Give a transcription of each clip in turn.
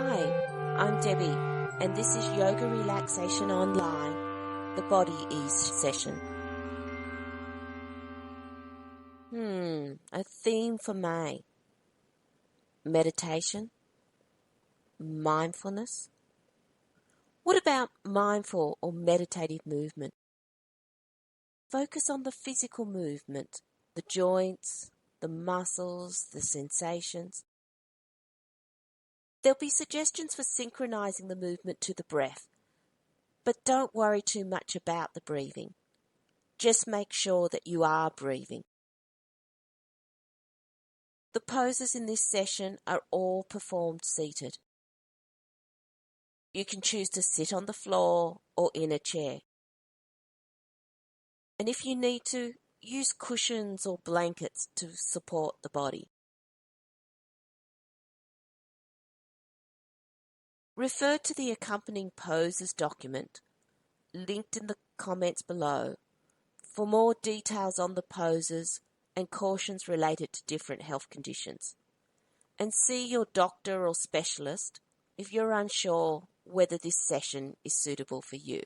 Hi, I'm Debbie, and this is Yoga Relaxation Online, the Body Ease session. A theme for May. Meditation, mindfulness. What about mindful or meditative movement? Focus on the physical movement, the joints, the muscles, the sensations. There'll be suggestions for synchronizing the movement to the breath, but don't worry too much about the breathing. Just make sure that you are breathing. The poses in this session are all performed seated. You can choose to sit on the floor or in a chair. And if you need to, use cushions or blankets to support the body. Refer to the accompanying poses document, linked in the comments below, for more details on the poses and cautions related to different health conditions. And see your doctor or specialist if you're unsure whether this session is suitable for you.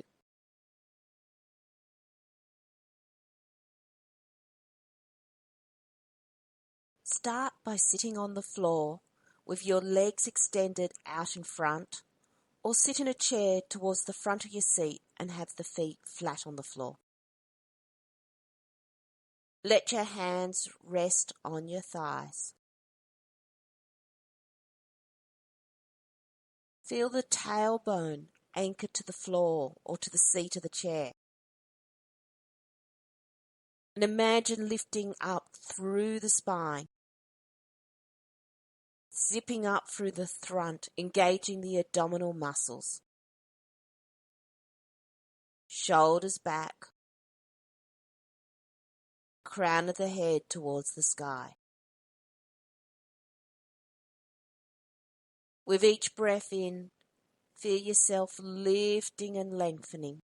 Start by sitting on the floor with your legs extended out in front, or sit in a chair towards the front of your seat and have the feet flat on the floor. Let your hands rest on your thighs. Feel the tailbone anchored to the floor or to the seat of the chair. And imagine lifting up through the spine, zipping up through the front, engaging the abdominal muscles. Shoulders back, crown of the head towards the sky. With each breath in, feel yourself lifting and lengthening.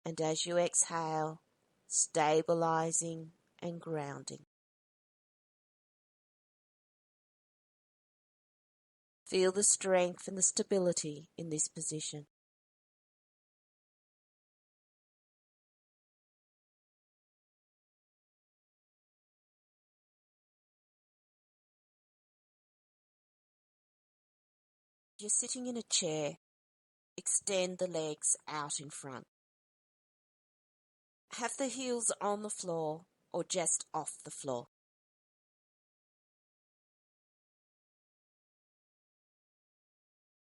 And as you exhale, stabilizing and grounding. Feel the strength and the stability in this position. You're sitting in a chair. Extend the legs out in front. Have the heels on the floor or just off the floor.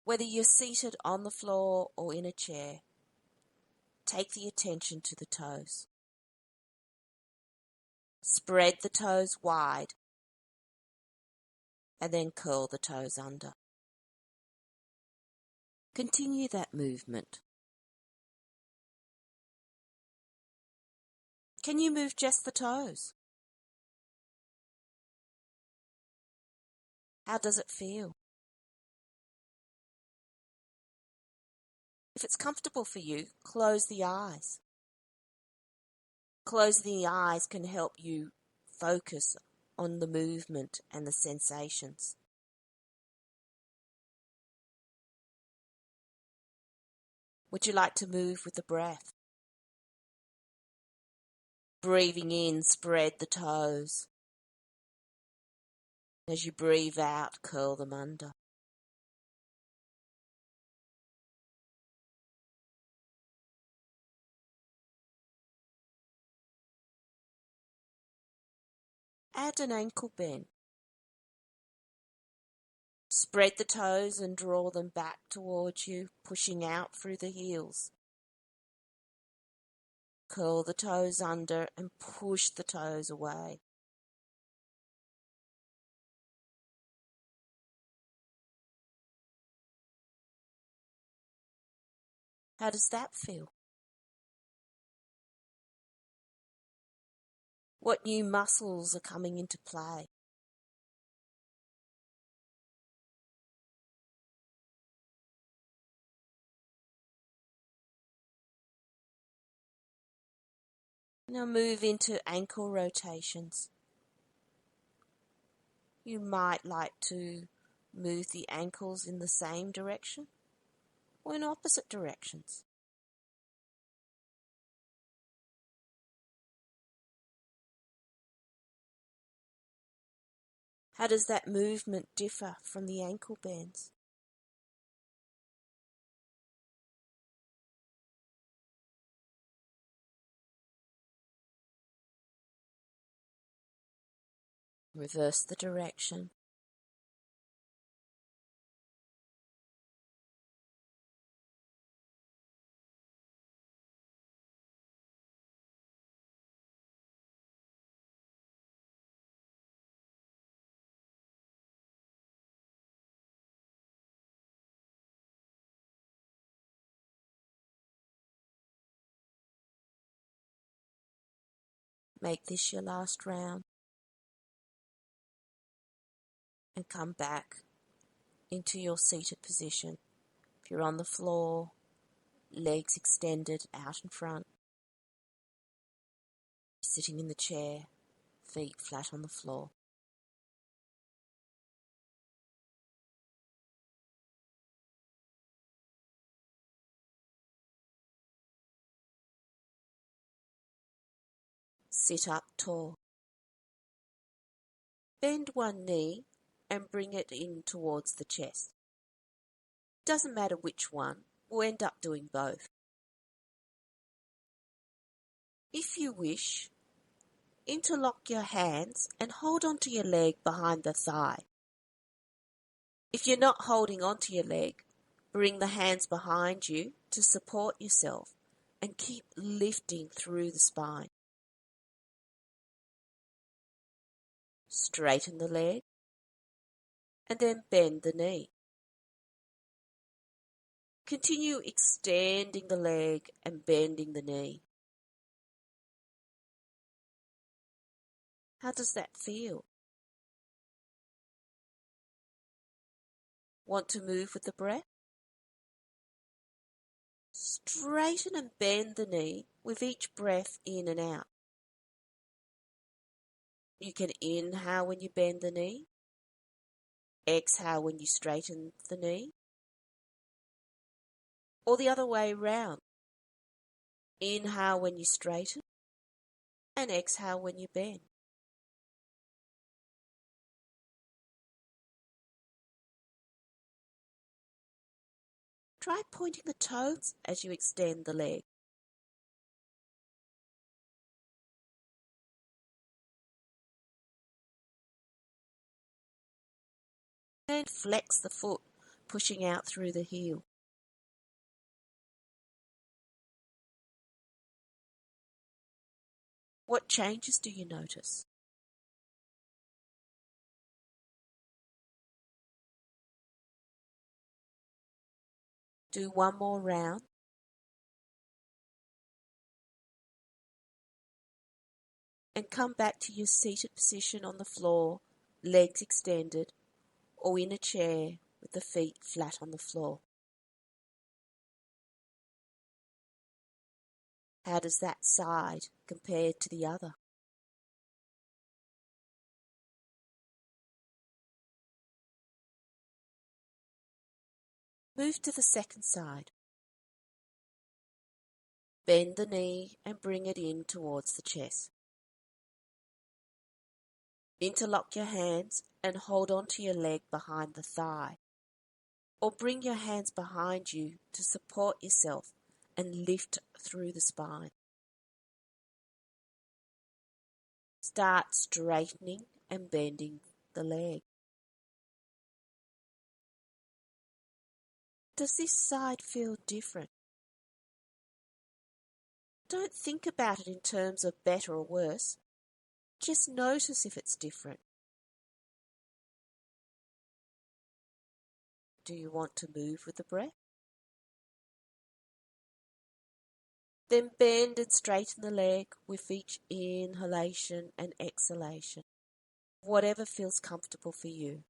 Whether you're seated on the floor or in a chair, take the attention to the toes. Spread the toes wide and then curl the toes under. Continue that movement. Can you move just the toes? How does it feel? If it's comfortable for you, close the eyes. Closing the eyes can help you focus on the movement and the sensations. Would you like to move with the breath? Breathing in, spread the toes. As you breathe out, curl them under. Add an ankle bend. Spread the toes and draw them back towards you, pushing out through the heels. Curl the toes under and push the toes away. How does that feel? What new muscles are coming into play? Now move into ankle rotations. You might like to move the ankles in the same direction or in opposite directions. How does that movement differ from the ankle bends? Reverse the direction. Make this your last round and come back into your seated position. If you're on the floor, legs extended out in front. Sitting in the chair, feet flat on the floor. Sit up tall. Bend one knee and bring it in towards the chest. Doesn't matter which one, we'll end up doing both. If you wish, interlock your hands and hold onto your leg behind the thigh. If you're not holding onto your leg, bring the hands behind you to support yourself and keep lifting through the spine. Straighten the leg and then bend the knee. Continue extending the leg and bending the knee. How does that feel? Want to move with the breath? Straighten and bend the knee with each breath in and out. You can inhale when you bend the knee, exhale when you straighten the knee, or the other way round. Inhale when you straighten and exhale when you bend. Try pointing the toes as you extend the leg. And flex the foot, pushing out through the heel. What changes do you notice? Do one more round. And come back to your seated position on the floor, legs extended, or in a chair with the feet flat on the floor. How does that side compare to the other? Move to the second side. Bend the knee and bring it in towards the chest. Interlock your hands and hold onto your leg behind the thigh. Or bring your hands behind you to support yourself and lift through the spine. Start straightening and bending the leg. Does this side feel different? Don't think about it in terms of better or worse. Just notice if it's different. Do you want to move with the breath? Then bend and straighten the leg with each inhalation and exhalation, whatever feels comfortable for you.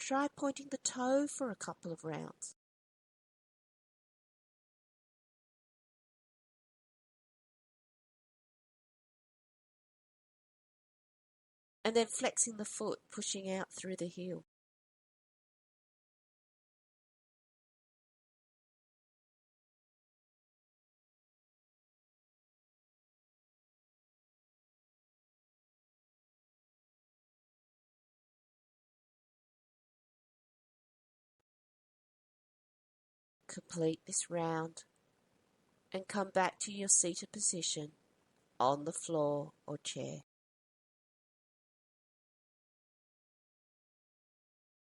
Try pointing the toe for a couple of rounds. And then flexing the foot, pushing out through the heel. Complete this round and come back to your seated position on the floor or chair.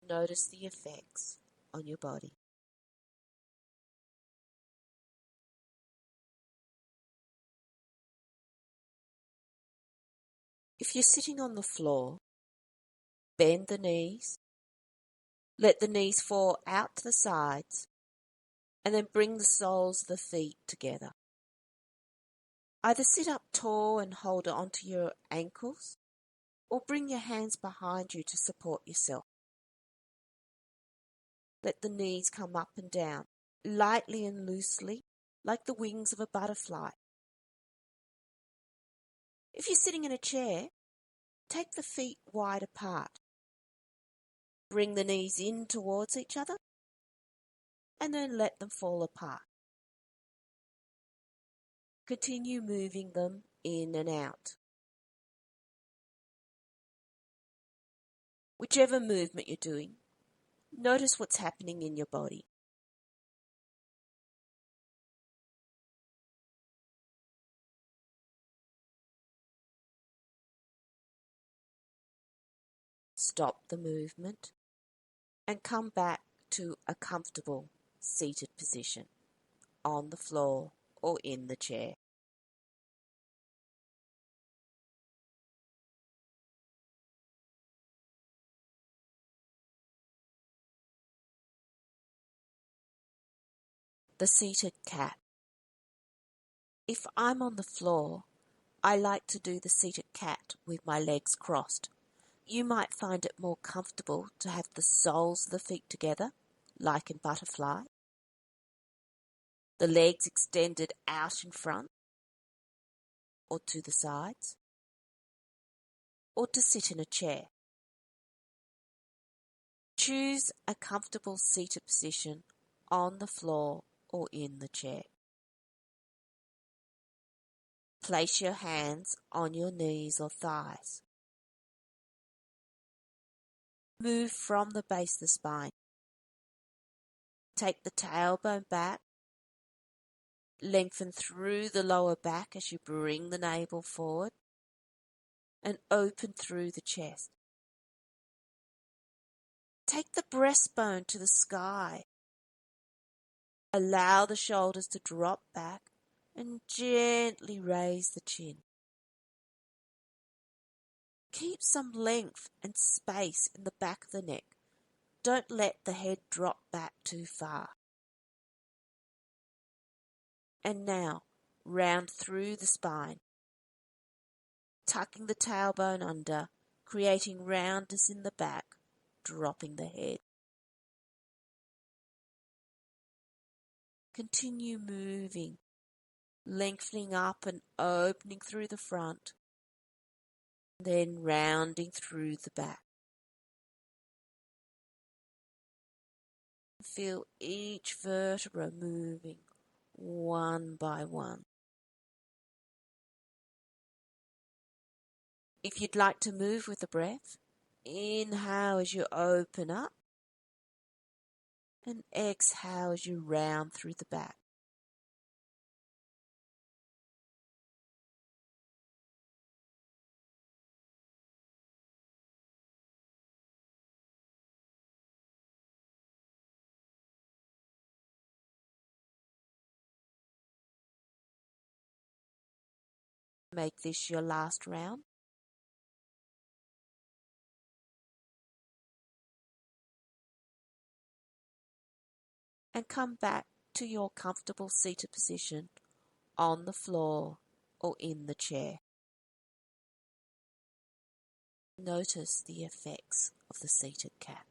Notice the effects on your body. If you're sitting on the floor, bend the knees, let the knees fall out to the sides, and then bring the soles of the feet together. Either sit up tall and hold onto your ankles, or bring your hands behind you to support yourself. Let the knees come up and down, lightly and loosely, like the wings of a butterfly. If you're sitting in a chair, take the feet wide apart. Bring the knees in towards each other, and then let them fall apart. Continue moving them in and out. Whichever movement you're doing, notice what's happening in your body. Stop the movement and come back to a comfortable seated position on the floor or in the chair. The seated cat. If I'm on the floor, I like to do the seated cat with my legs crossed. You might find it more comfortable to have the soles of the feet together, like in butterfly, the legs extended out in front or to the sides, or to sit in a chair. Choose a comfortable seated position on the floor or in the chair. Place your hands on your knees or thighs. Move from the base of the spine. Take the tailbone back. Lengthen through the lower back as you bring the navel forward and open through the chest. Take the breastbone to the sky. Allow the shoulders to drop back and gently raise the chin. Keep some length and space in the back of the neck. Don't let the head drop back too far. And now, round through the spine, tucking the tailbone under, creating roundness in the back, dropping the head. Continue moving, lengthening up and opening through the front, then rounding through the back. Feel each vertebra moving one by one. If you'd like to move with the breath, inhale as you open up and exhale as you round through the back. Make this your last round. And come back to your comfortable seated position on the floor or in the chair. Notice the effects of the seated cat.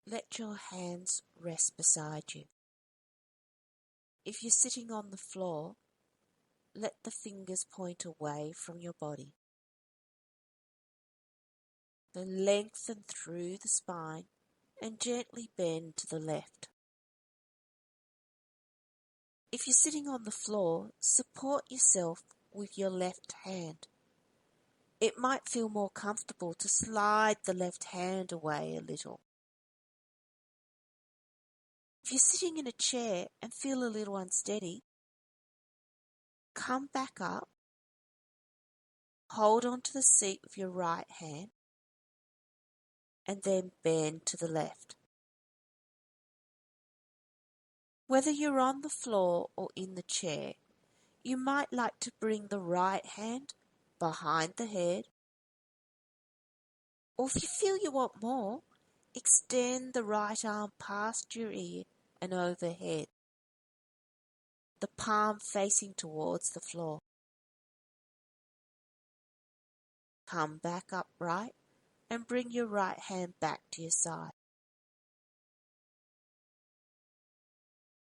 Let your hands rest beside you. If you're sitting on the floor, let the fingers point away from your body. Then lengthen through the spine and gently bend to the left. If you're sitting on the floor, support yourself with your left hand. It might feel more comfortable to slide the left hand away a little. If you're sitting in a chair and feel a little unsteady, come back up, hold onto the seat with your right hand, and then bend to the left. Whether you're on the floor or in the chair, you might like to bring the right hand behind the head, or if you feel you want more, extend the right arm past your ear and overhead, the palm facing towards the floor. Come back upright and bring your right hand back to your side.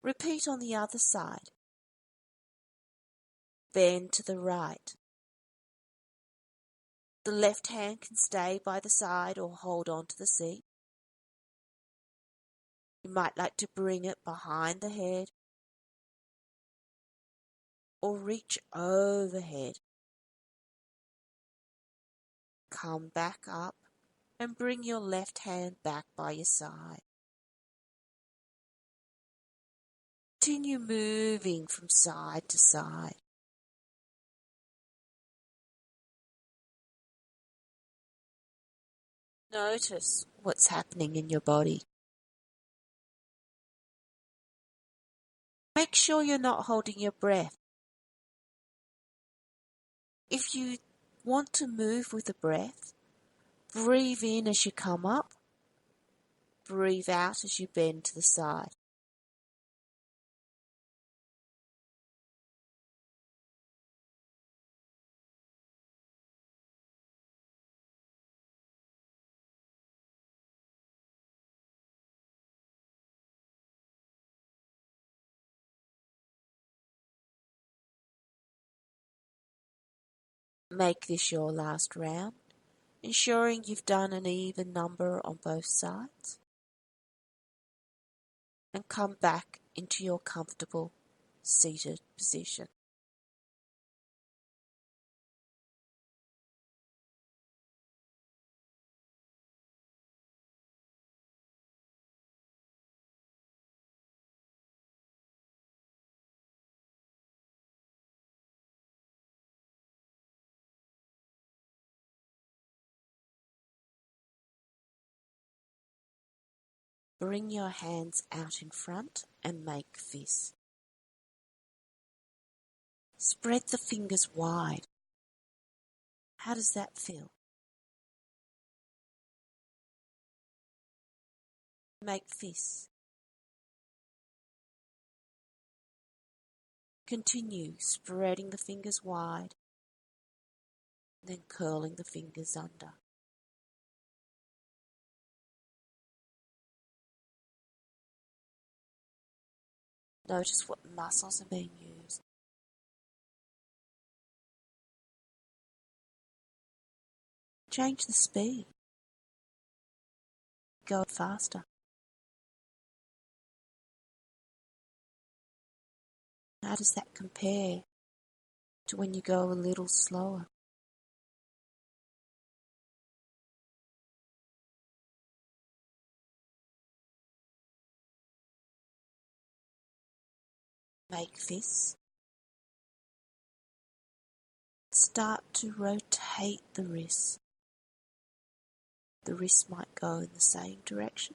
Repeat on the other side. Bend to the right. The left hand can stay by the side or hold on to the seat. You might like to bring it behind the head or reach overhead. Come back up and bring your left hand back by your side. Continue moving from side to side. Notice what's happening in your body. Make sure you're not holding your breath. If you want to move with the breath, breathe in as you come up, breathe out as you bend to the side. Make this your last round, ensuring you've done an even number on both sides. And come back into your comfortable seated position. Bring your hands out in front and make fists. Spread the fingers wide. How does that feel? Make fists. Continue spreading the fingers wide, then curling the fingers under. Notice what muscles are being used. Change the speed. Go faster. How does that compare to when you go a little slower? Make fists. Start to rotate the wrists. The wrists might go in the same direction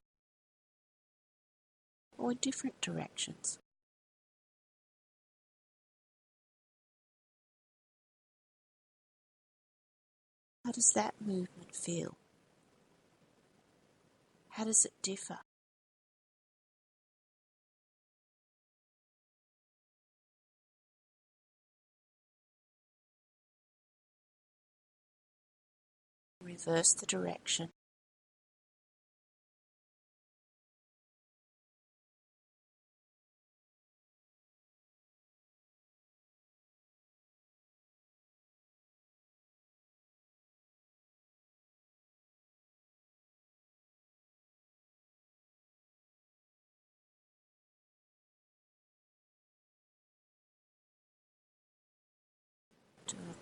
or in different directions. How does that movement feel? How does it differ? Reverse the direction.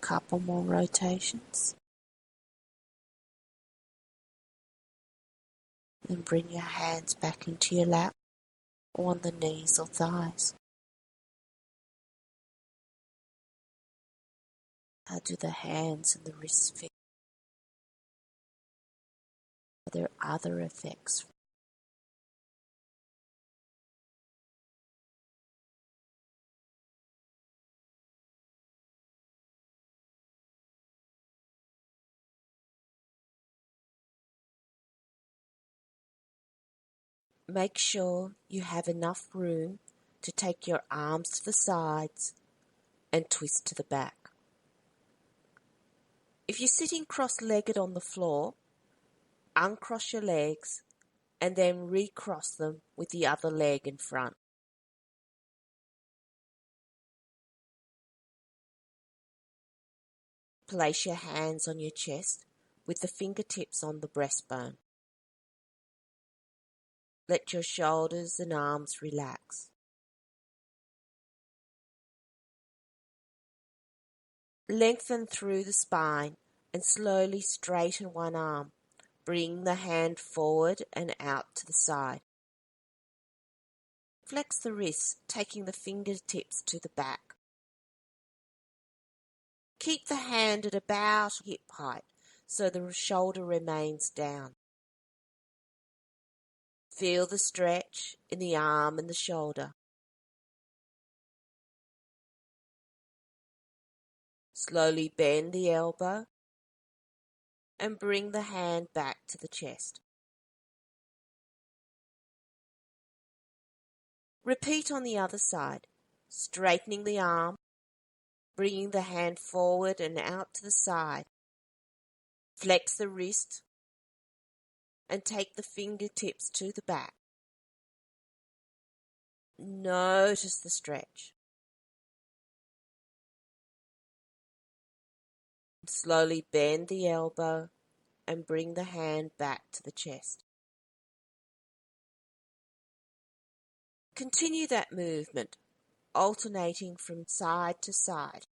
couple more rotations. Then bring your hands back into your lap or on the knees or thighs. How do the hands and the wrists feel? Are there other effects? Make sure you have enough room to take your arms to the sides and twist to the back. If you're sitting cross-legged on the floor, uncross your legs and then recross them with the other leg in front. Place your hands on your chest with the fingertips on the breastbone. Let your shoulders and arms relax. Lengthen through the spine and slowly straighten one arm. Bring the hand forward and out to the side. Flex the wrists, taking the fingertips to the back. Keep the hand at about hip height so the shoulder remains down. Feel the stretch in the arm and the shoulder. Slowly bend the elbow and bring the hand back to the chest. Repeat on the other side, straightening the arm, bringing the hand forward and out to the side. Flex the wrist and take the fingertips to the back. Notice the stretch. Slowly bend the elbow and bring the hand back to the chest. Continue that movement, alternating from side to side.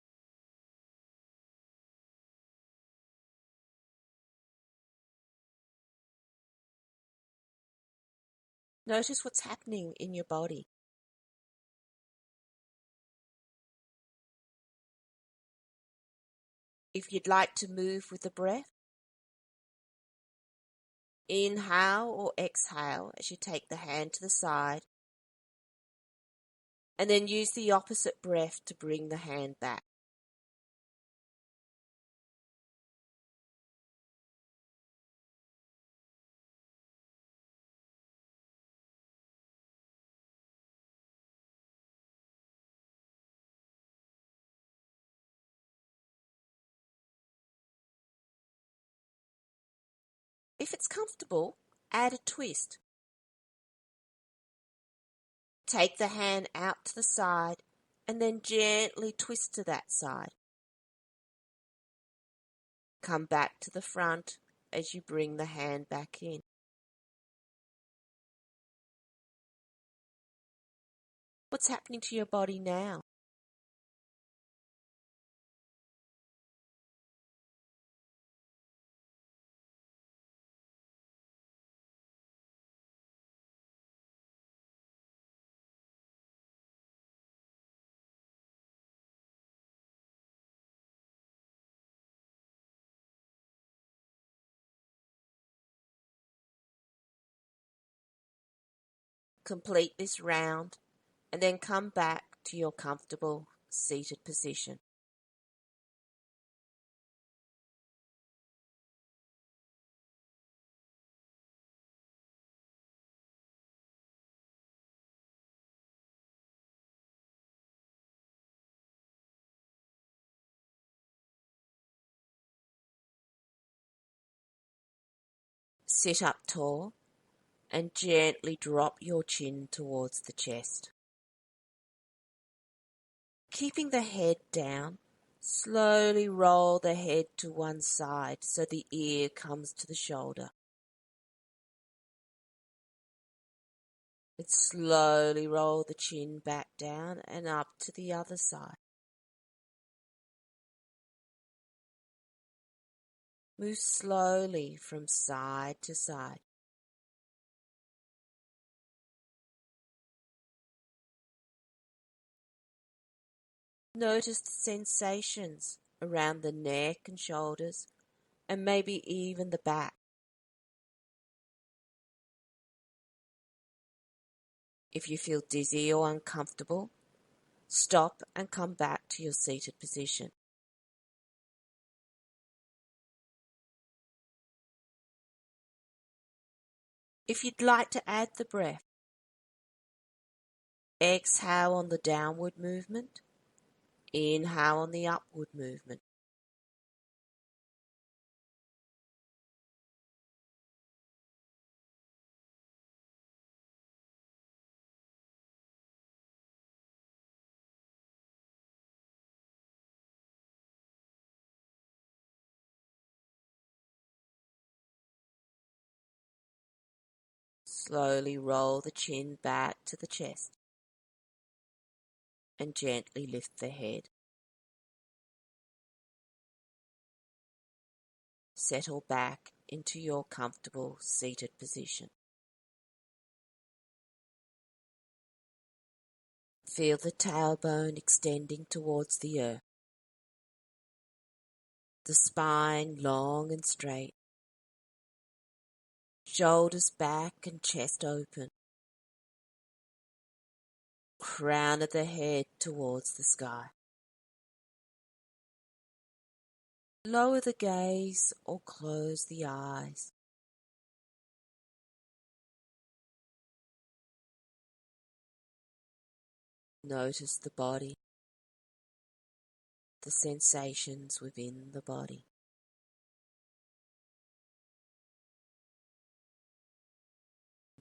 Notice what's happening in your body. If you'd like to move with the breath, inhale or exhale as you take the hand to the side, and then use the opposite breath to bring the hand back. If it's comfortable, add a twist. Take the hand out to the side and then gently twist to that side. Come back to the front as you bring the hand back in. What's happening to your body now? Complete this round and then come back to your comfortable seated position. Sit up tall and gently drop your chin towards the chest. Keeping the head down, slowly roll the head to one side so the ear comes to the shoulder. And slowly roll the chin back down and up to the other side. Move slowly from side to side. Notice the sensations around the neck and shoulders, and maybe even the back. If you feel dizzy or uncomfortable, stop and come back to your seated position. If you'd like to add the breath, exhale on the downward movement, inhale on the upward movement. Slowly roll the chin back to the chest and gently lift the head. Settle back into your comfortable seated position. Feel the tailbone extending towards the earth, the spine long and straight, shoulders back and chest open, crown of the head towards the sky. Lower the gaze or close the eyes. Notice the body, the sensations within the body.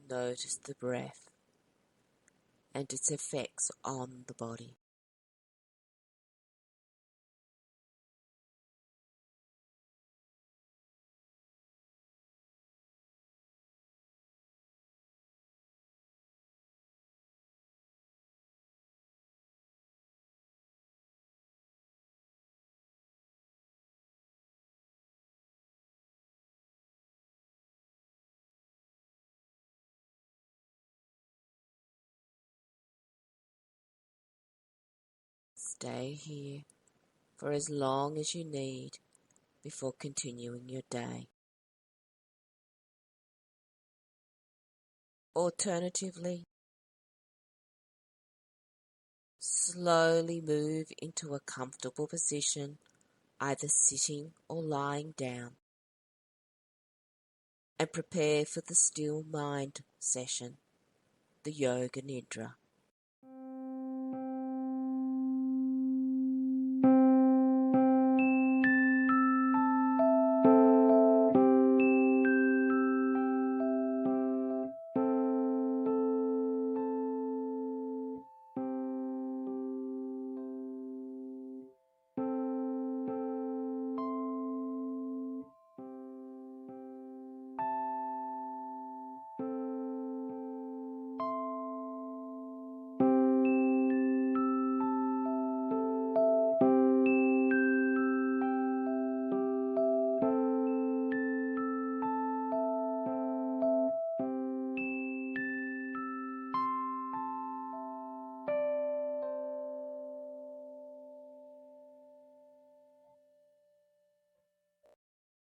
Notice the breath and its effects on the body. Stay here for as long as you need before continuing your day. Alternatively, slowly move into a comfortable position, either sitting or lying down, and prepare for the still mind session, the Yoga Nidra.